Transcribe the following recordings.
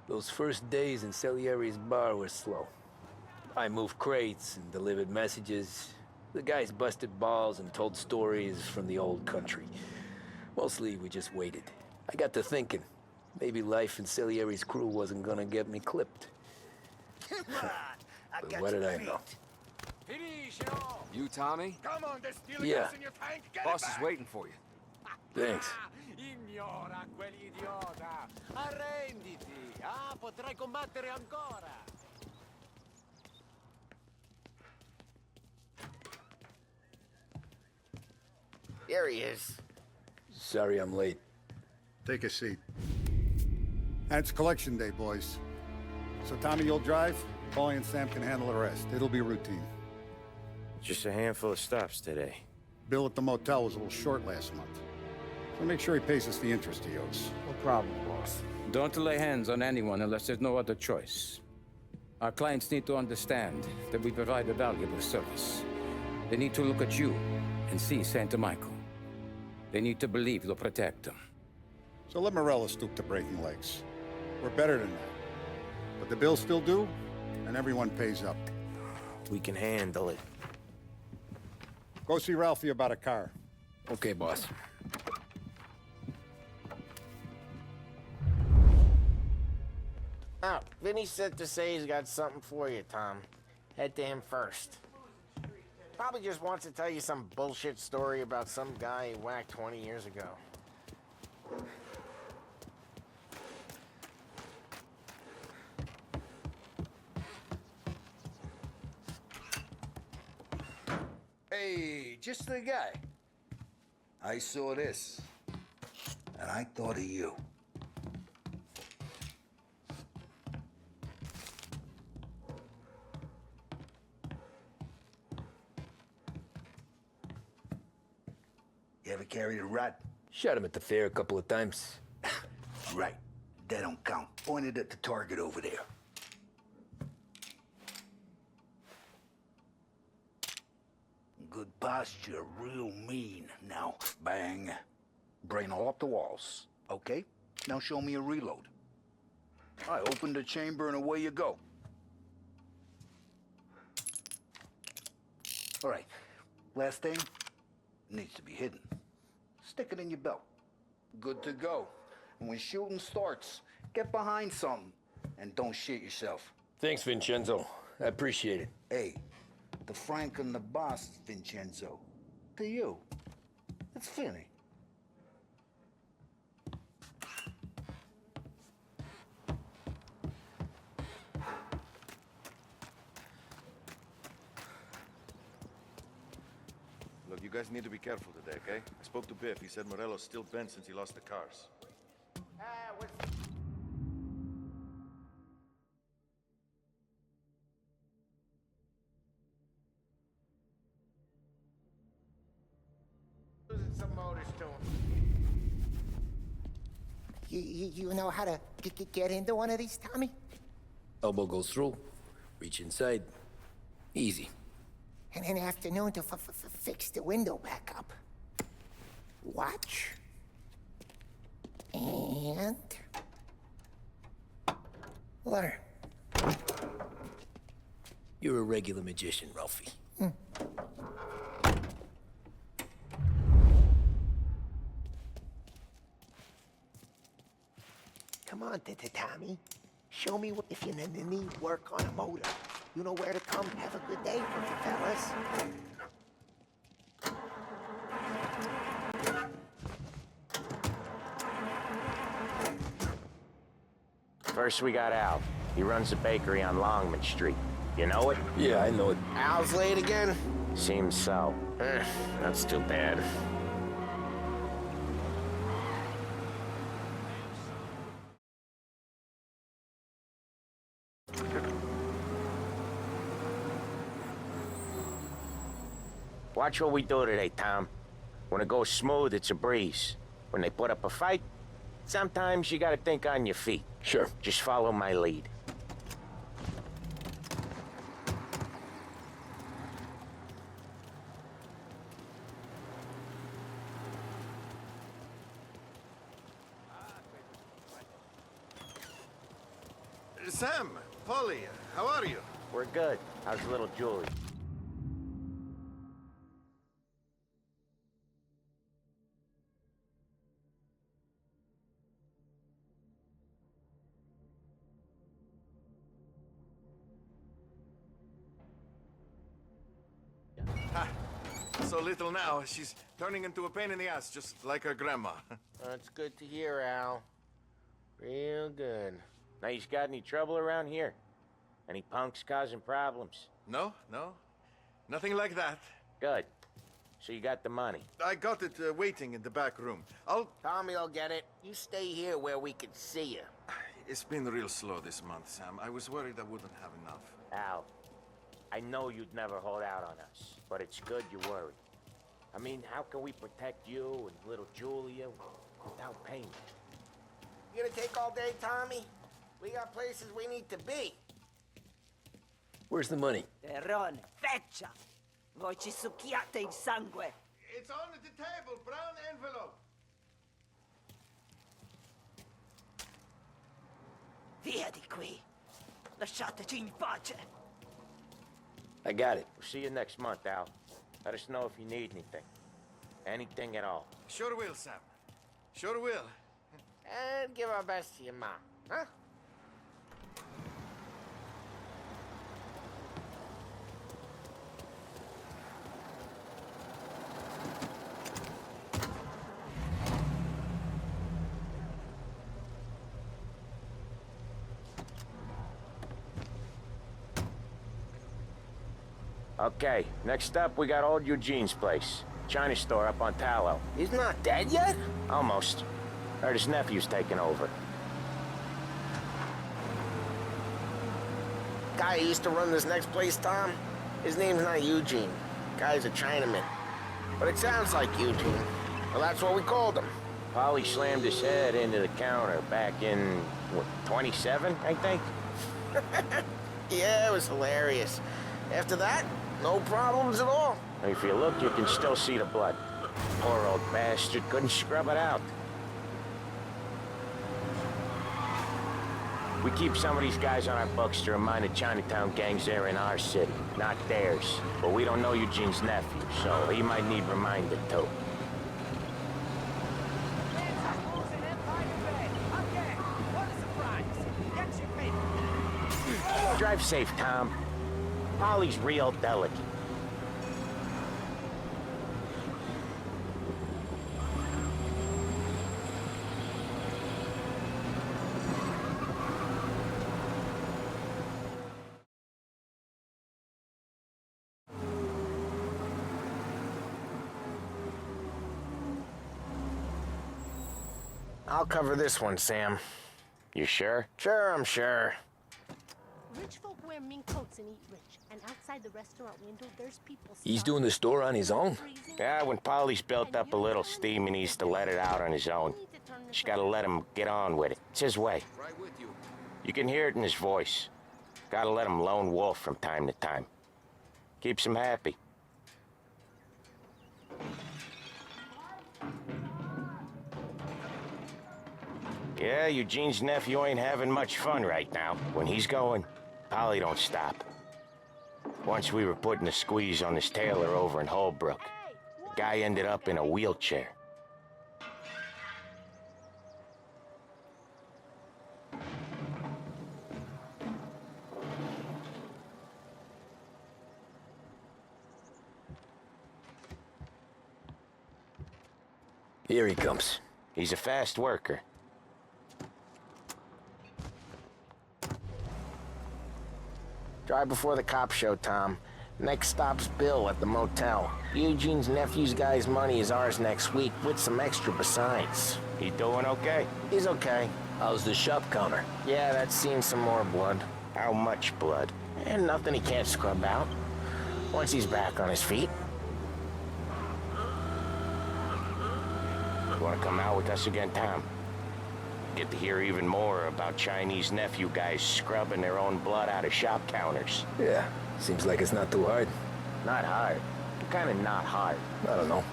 Those first days in Salieri's bar were slow. I moved crates and delivered messages. The guys busted balls and told stories from the old country. Mostly, we just waited. I got to thinking, maybe life in Salieri's crew wasn't gonna get me clipped. Come on, I But got what you did I beat. know? You, Tommy? Come on, there's steel Yeah. gas in your tank. Get Boss it is back. waiting for you. Thanks. Ignora quell'idiota! Arrenditi! Ah, potrai combattere ancora! Here he is. Sorry I'm late. Take a seat. And it's collection day, boys. So Tommy, you'll drive. Paulie and Sam can handle the rest. It'll be routine. Just a handful of stops today. Bill at the motel was a little short last month. So make sure he pays us the interest he owes. No problem, boss. Don't lay hands on anyone unless there's no other choice. Our clients need to understand that we provide a valuable service. They need to look at you and see Santa Michael. They need to believe you'll protect them. So let Morella stoop to breaking legs. We're better than that. But the bills still due, and everyone pays up. We can handle it. Go see Ralphie about a car. Okay, boss. Oh, Vinny said to say he's got something for you, Tom. Head to him first. Probably just wants to tell you some bullshit story about some guy he whacked 20 years ago. Hey, just the guy. I saw this, and I thought of you. You ever carried a rat? Shot him at the fair a couple of times. Right. That don't count. Pointed at the target over there. Good posture, real mean. Now, bang. Brain all up the walls. Okay? Now show me a reload. I open the chamber and away you go. All right. Last thing needs to be hidden. Stick it in your belt. Good to go. And when shooting starts, get behind something and don't shit yourself. Thanks, Vincenzo. I appreciate it. Hey, the Frank and the boss, Vincenzo. To you. It's Finny. Look, you guys need to be careful today, okay? I spoke to Biff. He said Morello's still bent since he lost the cars. Losing some motors to him. You know how to get into one of these, Tommy? Elbow goes through, reach inside. Easy. And an afternoon to fix the window back up. Watch. And... learn. You're a regular magician, Ralphie. Come on, Tommy. Show me if you need work on a motor. You know where to come. Have a good day, fellas. First we got Al. He runs a bakery on Longman Street. You know it? Yeah, I know it. Al's late again? Seems so. That's too bad. Watch what we do today, Tom. When it goes smooth, it's a breeze. When they put up a fight, sometimes you gotta think on your feet. Sure. Just follow my lead. Sam, Polly, how are you? We're good. How's little Julie? So little now, she's turning into a pain in the ass, just like her grandma. That's good to hear, Al. Real good. Now, you got any trouble around here? Any punks causing problems? No, nothing like that. Good. So you got the money. I got it waiting in the back room. Tommy will get it. You stay here where we can see you. It's been real slow this month, Sam. I was worried I wouldn't have enough. Al, I know you'd never hold out on us, but it's good you worry. I mean, how can we protect you and little Julia without payment? You gonna take all day, Tommy? We got places we need to be. Where's the money? Terrone, feccia! Voi ci succhiate il sangue! It's on the table, brown envelope. Via di qui! Lasciateci in pace! I got it. We'll see you next month, Al. Let us know if you need anything. Anything at all. Sure will, Sam. Sure will. And give our best to your mom, huh? Okay, next up, we got old Eugene's place. China store up on Tallow. He's not dead yet? Almost. Heard his nephew's taking over. Guy who used to run this next place, Tom, his name's not Eugene. Guy's a Chinaman. But it sounds like Eugene. Well, that's what we called him. Polly slammed his head into the counter back in, what, 27, I think? Yeah, it was hilarious. After that, no problems at all. If you look, you can still see the blood. Poor old bastard couldn't scrub it out. We keep some of these guys on our books to remind the Chinatown gangs they're in our city, not theirs. But we don't know Eugene's nephew, so he might need reminded too. Drive safe, Tom. Polly's real delicate. I'll cover this one, Sam. You sure? Sure, I'm sure. Rich folk wear mink coats and eat rich. And outside the restaurant window, there's people... He's doing the store on his own? Yeah, when Polly's built up a little steam, he needs to let it out on his own. Just gotta let him get on with it. It's his way. Right with you. You can hear it in his voice. Gotta let him lone wolf from time to time. Keeps him happy. Yeah, Eugene's nephew ain't having much fun right now. When he's going, Polly don't stop. Once we were putting a squeeze on this tailor over in Holbrook. The guy ended up in a wheelchair. Here he comes. He's a fast worker. Drive before the cops show, Tom. Next stop's Bill at the motel. Eugene's nephew's guy's money is ours next week, with some extra besides. He doing okay? He's okay. How's the shop counter? Yeah, that's seen some more blood. How much blood? And nothing he can't scrub out. Once he's back on his feet. You wanna come out with us again, Tom? Get to hear even more about Chinese nephew guys scrubbing their own blood out of shop counters. Yeah, seems like it's not too hard. Not hard. Kinda not hard. I don't know.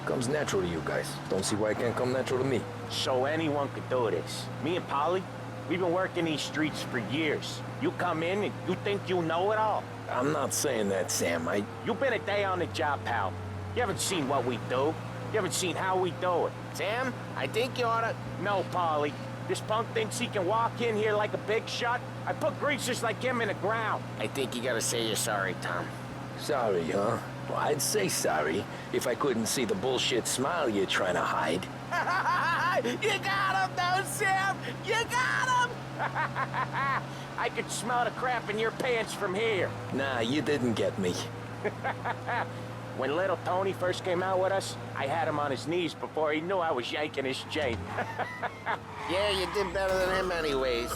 Comes natural to you guys. Don't see why it can't come natural to me. So anyone could do this. Me and Polly, We've been working these streets for years. You come in and you think you know it all. I'm not saying that, Sam. You've been a day on the job, pal. You haven't seen what we do. You haven't seen how we do it. Sam, I think you oughta... No, Paulie. This punk thinks he can walk in here like a big shot. I put greasers like him in the ground. I think you gotta say you're sorry, Tom. Sorry, huh? Well, I'd say sorry if I couldn't see the bullshit smile you're trying to hide. You got him, though, Sam! You got him! I could smell the crap in your pants from here. Nah, you didn't get me. When little Tony first came out with us, I had him on his knees before he knew I was yanking his chain. Yeah, you did better than him anyways.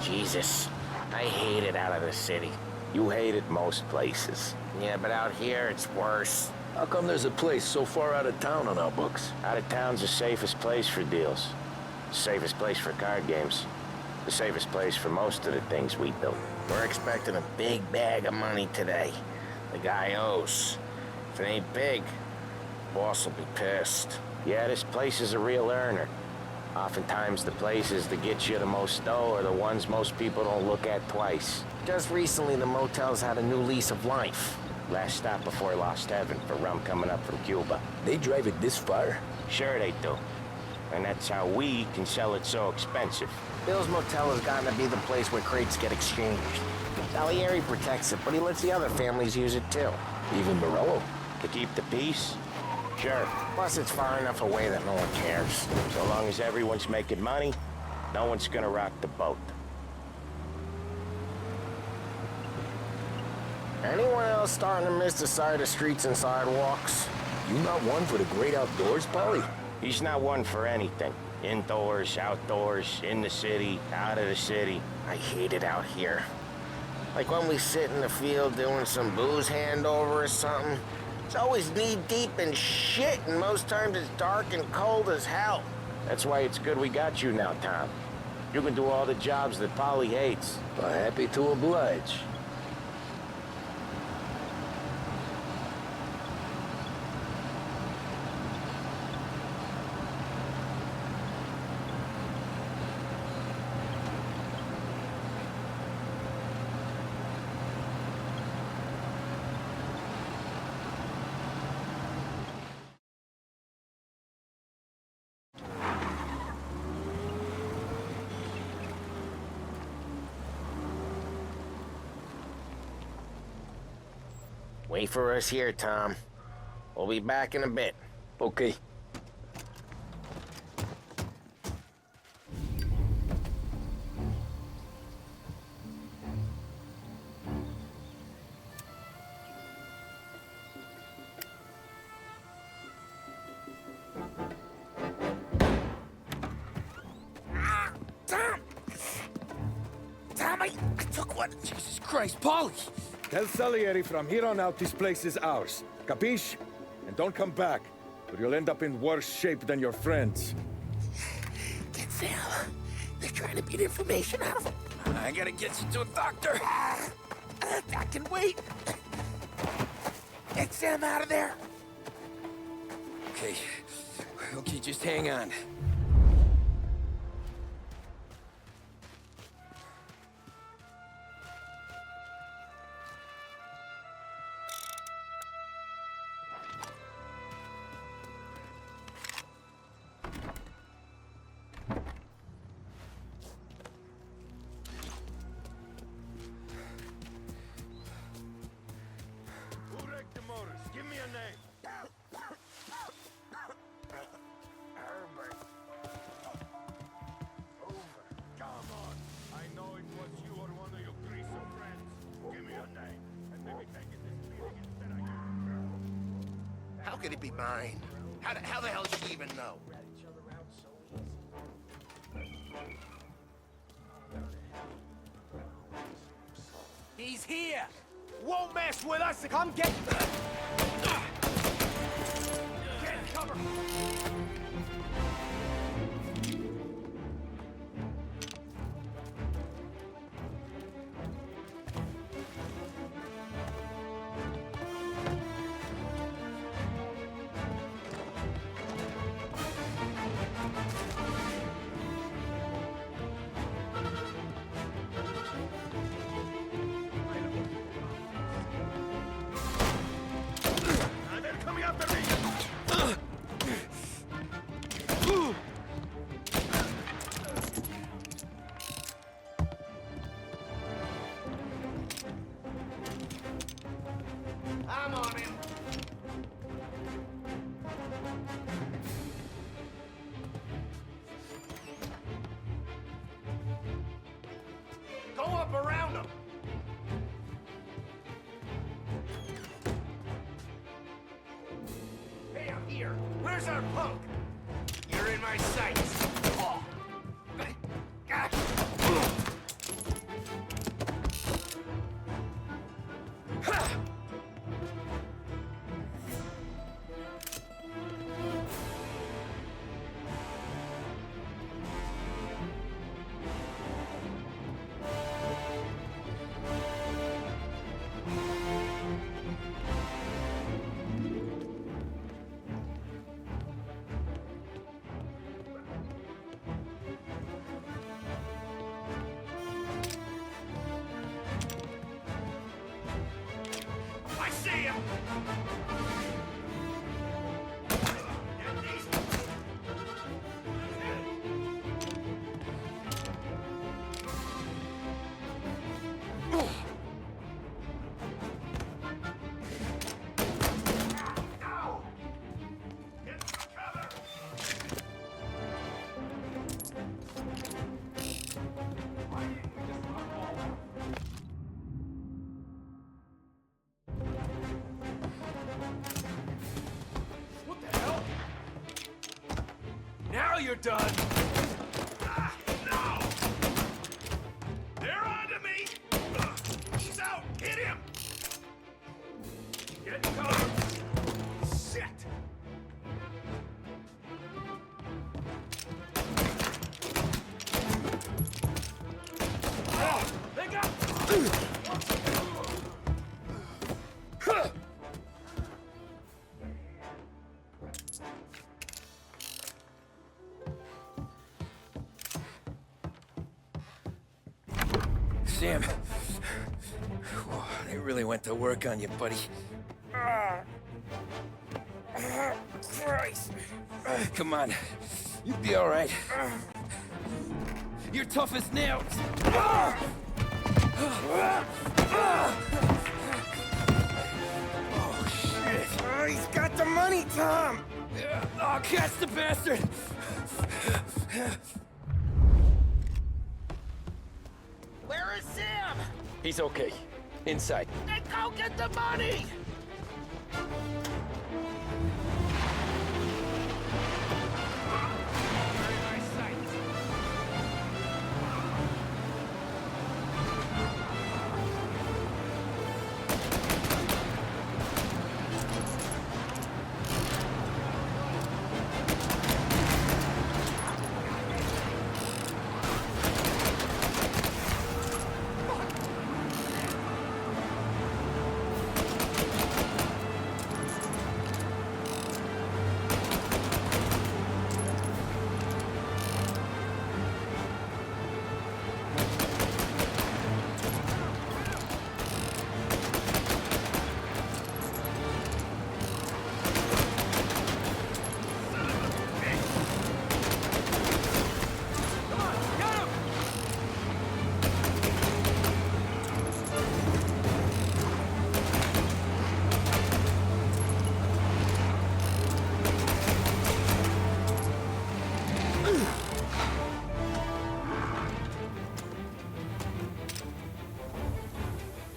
Jesus, I hate it out of the city. You hate it most places. Yeah, but out here, it's worse. How come there's a place so far out of town on our books? Out of town's the safest place for deals. The safest place for card games. The safest place for most of the things we do. We're expecting a big bag of money today. The guy owes. If it ain't big, boss will be pissed. Yeah, this place is a real earner. Oftentimes the places that get you the most dough are the ones most people don't look at twice. Just recently, the motel's had a new lease of life. Last stop before Lost Heaven for rum coming up from Cuba. They drive it this far? Sure they do. And that's how we can sell it so expensive. Bill's Motel has gotten to be the place where crates get exchanged. Salieri protects it, but he lets the other families use it too. Even Morello? To keep the peace? Sure. Plus, it's far enough away that no one cares. So long as everyone's making money, no one's gonna rock the boat. Anyone else starting to miss the sight of streets and sidewalks? You not one for the great outdoors, Paulie? He's not one for anything. Indoors, outdoors, in the city, out of the city. I hate it out here. Like when we sit in the field doing some booze handover or something. It's always knee-deep in shit, and most times it's dark and cold as hell. That's why it's good we got you now, Tom. You can do all the jobs that Polly hates. Well, happy to oblige. Wait for us here, Tom. We'll be back in a bit. Okay. Tom, I took one. Jesus Christ, Paulie! Tell Salieri from here on out this place is ours. Capiche? And don't come back, or you'll end up in worse shape than your friends. Get Sam. They're trying to beat information out of him. I gotta get you to a doctor. I can wait. Get Sam out of there. Okay. Okay, just hang on. Give me a name. Come on. I know it was you or one of your greaser friends. Give me a name, and maybe take it this meeting instead of you. How could it be mine? How the hell does she even know? He's here! Won't mess with us! Come get... Get cover! Go up around them! Hey, I'm here. Where's our punk? You're in my sights. Oh. I see him! What the hell? Now you're done! No! They're onto me! He's out! Hit him! Get covered! Shit! Oh! They got... Sam, they really went to work on you, buddy. Christ. Come on, you'll be all right. You're tough as nails. Oh, shit. Oh, he's got the money, Tom! Oh, catch the bastard! Where is Sam? He's okay. Inside. Then go get the money!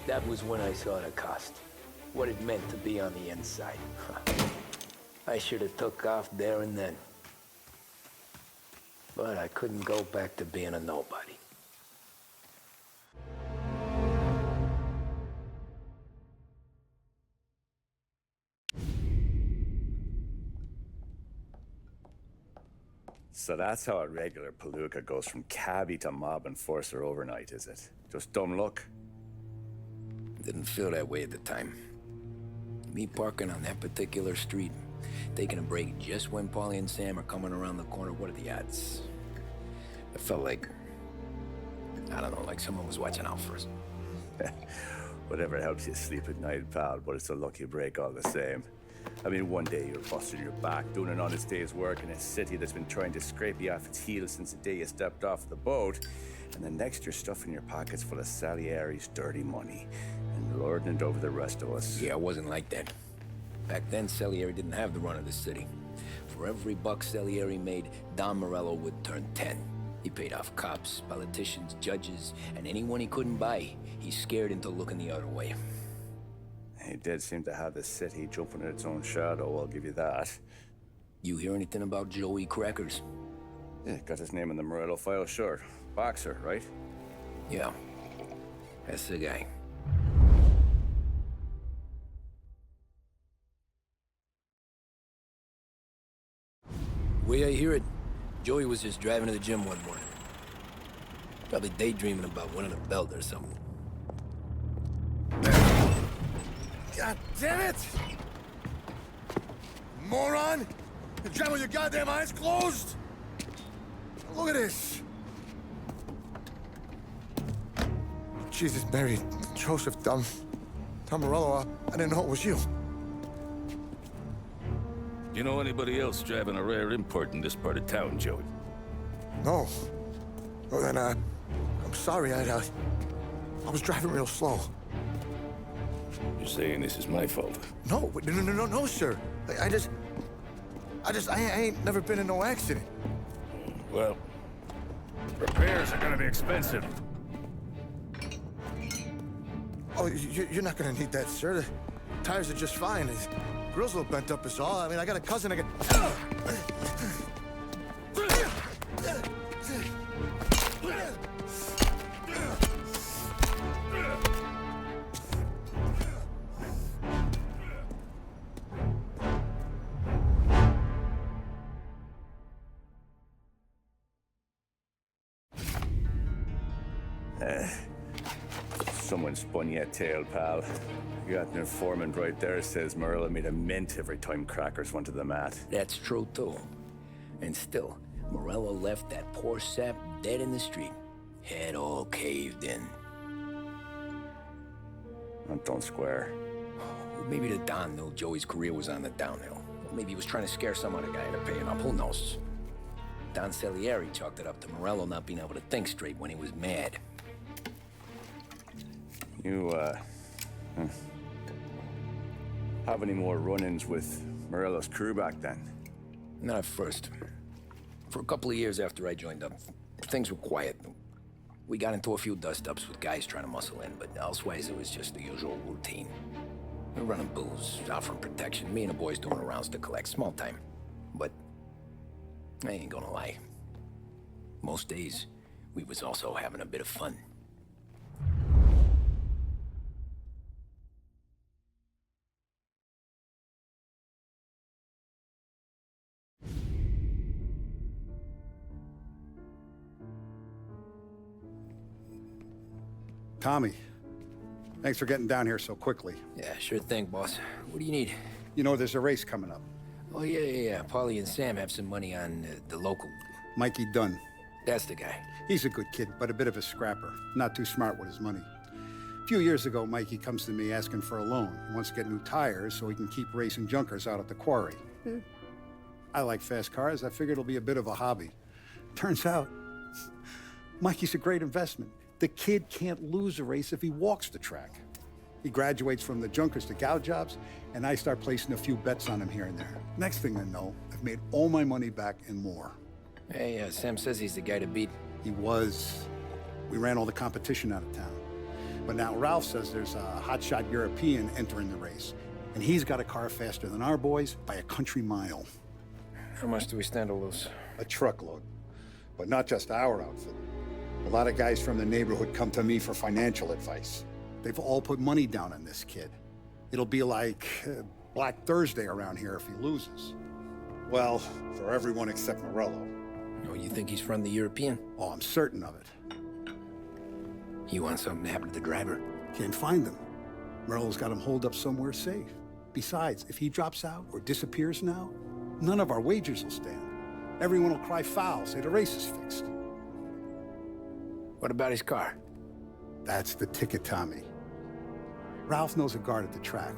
That was when I saw the cost. What it meant to be on the inside. I should have took off there and then. But I couldn't go back to being a nobody. So that's how a regular palooka goes from cabbie to mob enforcer overnight, is it? Just dumb luck? Didn't feel that way at the time. Me parking on that particular street, taking a break just when Paulie and Sam are coming around the corner, what are the odds? It felt like, I don't know, like someone was watching out for us. Whatever helps you sleep at night, pal, but it's a lucky break all the same. I mean, one day you're busting your back, doing an honest day's work in a city that's been trying to scrape you off its heels since the day you stepped off the boat, and the next you're stuffing your pockets full of Salieri's dirty money and lording it over the rest of us. Yeah, it wasn't like that. Back then, Salieri didn't have the run of the city. For every buck Salieri made, Don Morello would turn 10. He paid off cops, politicians, judges, and anyone he couldn't buy. He scared into looking the other way. He did seem to have the city jumping in its own shadow, I'll give you that. You hear anything about Joey Crackers? Yeah, got his name in the Morello file, sure. Boxer, right? Yeah, that's the guy. Way I hear it, Joey was just driving to the gym one morning. Probably daydreaming about winning a belt or something. God damn it! Moron! You drive with your goddamn eyes closed? Look at this! Jesus, Mary, Joseph, Tom Morello, I didn't know it was you. You know anybody else driving a rare import in this part of town, Joey? No. Well, then, I'm sorry, I was driving real slow. You're saying this is my fault? No, no, sir. I ain't never been in no accident. Well, repairs are gonna be expensive. Oh, you're not gonna need that, sir. The tires are just fine. The grill's a little bent up is all. I mean, I got a cousin I can... Someone spun you a tail, pal. You got an informant right there says Morello made a mint every time Crackers went to the mat. That's true, too. And still, Morello left that poor sap dead in the street. Head all caved in. Don't square. Maybe the Don knew Joey's career was on the downhill. Or maybe he was trying to scare some other guy into paying up. Who knows? Don Salieri chalked it up to Morello not being able to think straight when he was mad. You, have any more run-ins with Morello's crew back then? Not at first. For a couple of years after I joined up, things were quiet. We got into a few dust-ups with guys trying to muscle in, but elsewise it was just the usual routine. We're running booze, offering protection, me and the boys doing rounds to collect, small time. But I ain't gonna lie. Most days, we was also having a bit of fun. Tommy, thanks for getting down here so quickly. Yeah, sure thing, boss. What do you need? You know, there's a race coming up. Oh, yeah. Paulie and Sam have some money on the local. Mikey Dunn. That's the guy. He's a good kid, but a bit of a scrapper. Not too smart with his money. A few years ago, Mikey comes to me asking for a loan. He wants to get new tires so he can keep racing junkers out at the quarry. I like fast cars. I figured it'll be a bit of a hobby. Turns out, Mikey's a great investment. The kid can't lose a race if he walks the track. He graduates from the junkers to gal jobs, and I start placing a few bets on him here and there. Next thing I know, I've made all my money back and more. Hey, Sam says he's the guy to beat. He was. We ran all the competition out of town. But now Ralph says there's a hotshot European entering the race, and he's got a car faster than our boys by a country mile. How much do we stand to lose? A truckload. But not just our outfit. A lot of guys from the neighborhood come to me for financial advice. They've all put money down on this kid. It'll be like Black Thursday around here if he loses. Well, for everyone except Morello. Oh, you think he's from the European? Oh, I'm certain of it. You want something to happen to the driver? Can't find him. Morello's got him holed up somewhere safe. Besides, if he drops out or disappears now, none of our wagers will stand. Everyone will cry foul, say the race is fixed. What about his car? That's the ticket, Tommy. Ralph knows a guard at the track.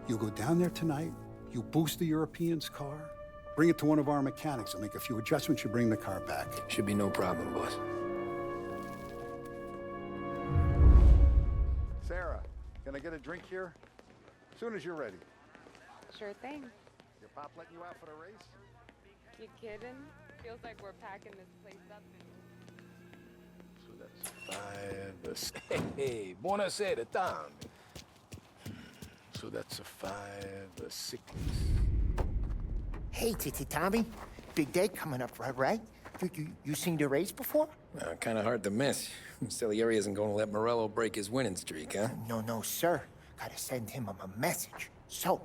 You go down there tonight, you boost the European's car, bring it to one of our mechanics, and make a few adjustments, you bring the car back. Should be no problem, boss. Sarah, can I get a drink here? As soon as you're ready. Sure thing. Your pop letting you out for the race? You kidding? Feels like we're packing this place up. that's 5, hey, buonasera, Tom. So that's a 5, a 6. Hey, Tommy. Big day coming up, right? You seen the race before? Kind of hard to miss. Salieri isn't going to let Morello break his winning streak, huh? No, sir. Gotta send him a message. So,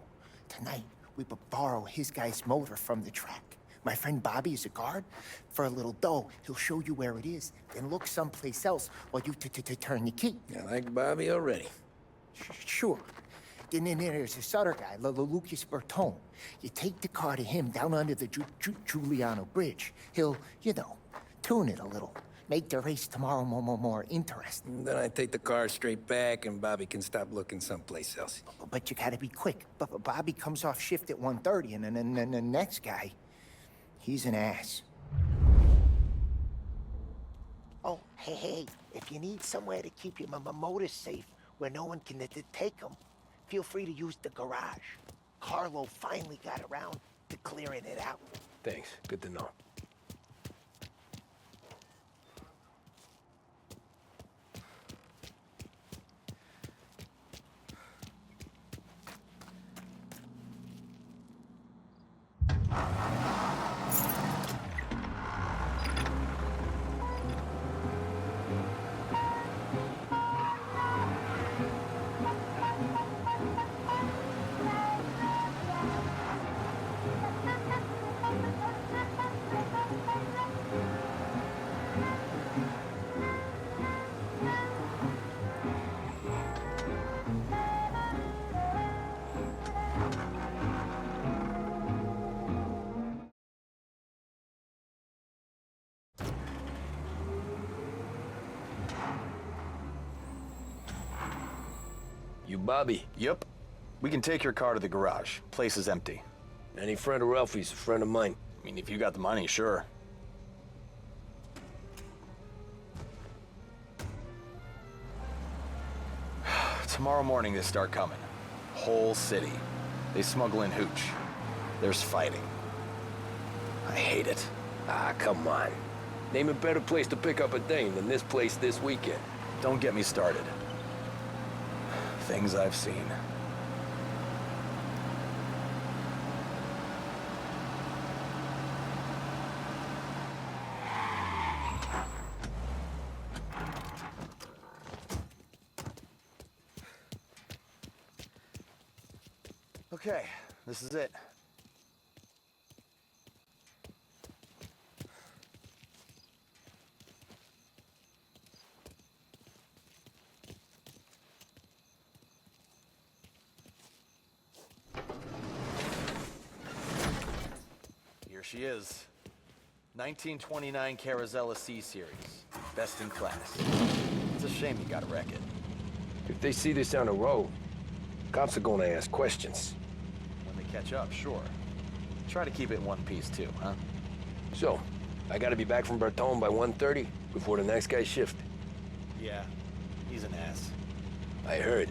tonight, we borrow his guy's motor from the track. My friend Bobby is a guard. For a little dough, he'll show you where it is, then look someplace else while you turn the key. I like Bobby already. Sure. Then there's this other guy, Lucas Bertone. You take the car to him down under the Giuliano Bridge. He'll, tune it a little. Make the race tomorrow more interesting. Then I take the car straight back and Bobby can stop looking someplace else. But you gotta be quick. Bobby comes off shift at 1:30, and then the next guy, he's an ass. Oh, hey, if you need somewhere to keep your motor safe where no one can take them, feel free to use the garage. Carlo finally got around to clearing it out. Thanks. Good to know. You Bobby? Yep. We can take your car to the garage. Place is empty. Any friend of Ralphie's a friend of mine. I mean, if you got the money, sure. Tomorrow morning they start coming. Whole city. They smuggle in hooch. There's fighting. I hate it. Ah, come on. Name a better place to pick up a dame than this place this weekend. Don't get me started. Things I've seen. Okay, this is it. Here she is. 1929 Carazella C Series. Best in class. It's a shame you gotta wreck it. If they see this on the road, cops are gonna ask questions. When they catch up, sure. Try to keep it in one piece too, huh? So, I gotta be back from Bertone by 1:30 before the next guy's shift. Yeah, he's an ass. I heard.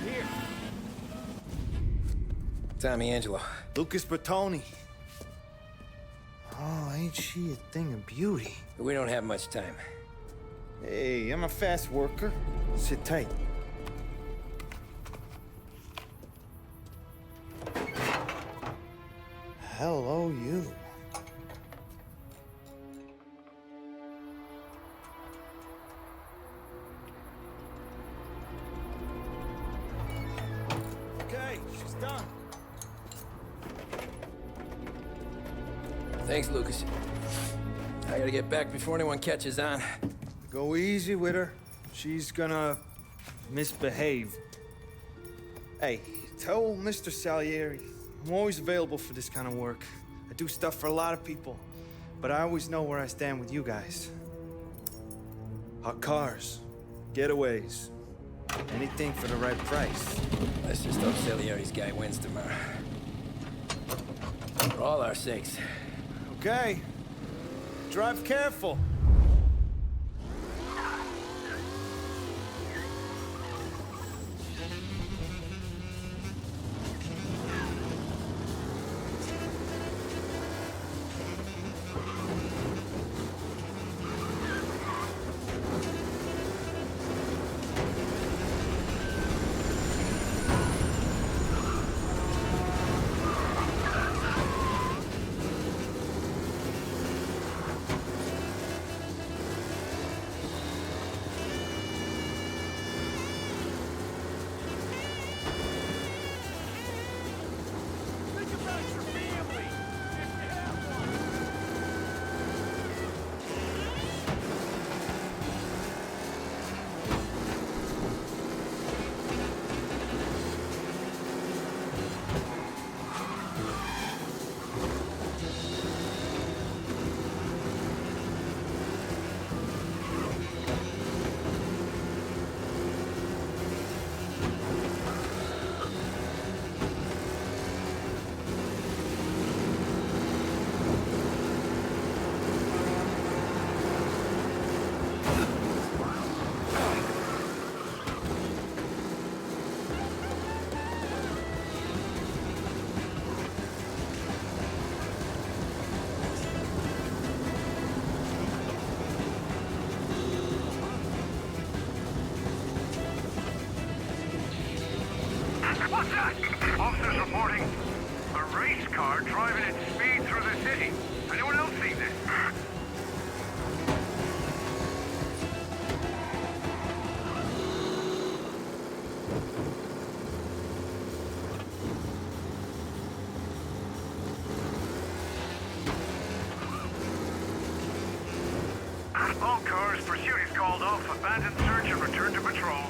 here. Tommy Angelo. Lucas Bertoni. Oh, ain't she a thing of beauty? We don't have much time. Hey, I'm a fast worker. Sit tight. Hello, you. Okay, she's done. Thanks, Lucas. I gotta get back before anyone catches on. Go easy with her. She's gonna misbehave. Hey, tell Mr. Salieri I'm always available for this kind of work. I do stuff for a lot of people, but I always know where I stand with you guys. Hot cars, getaways, anything for the right price. Let's just hope Salieri's guy wins tomorrow. For all our sakes. Okay. Drive careful. What's that? Officers reporting a race car driving at speed through the city. Anyone else see this? All cars, pursuit is called off. Abandon search and return to patrols.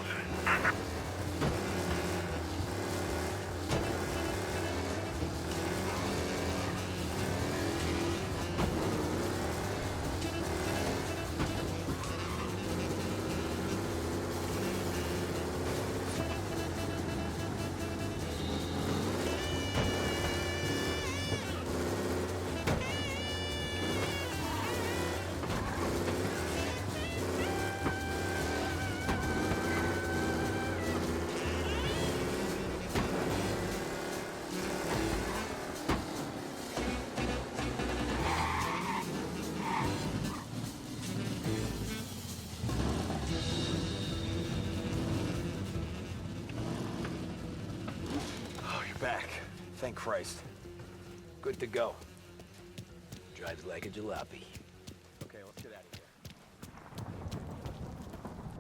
Back. Thank Christ. Good to go. Drives like a jalopy.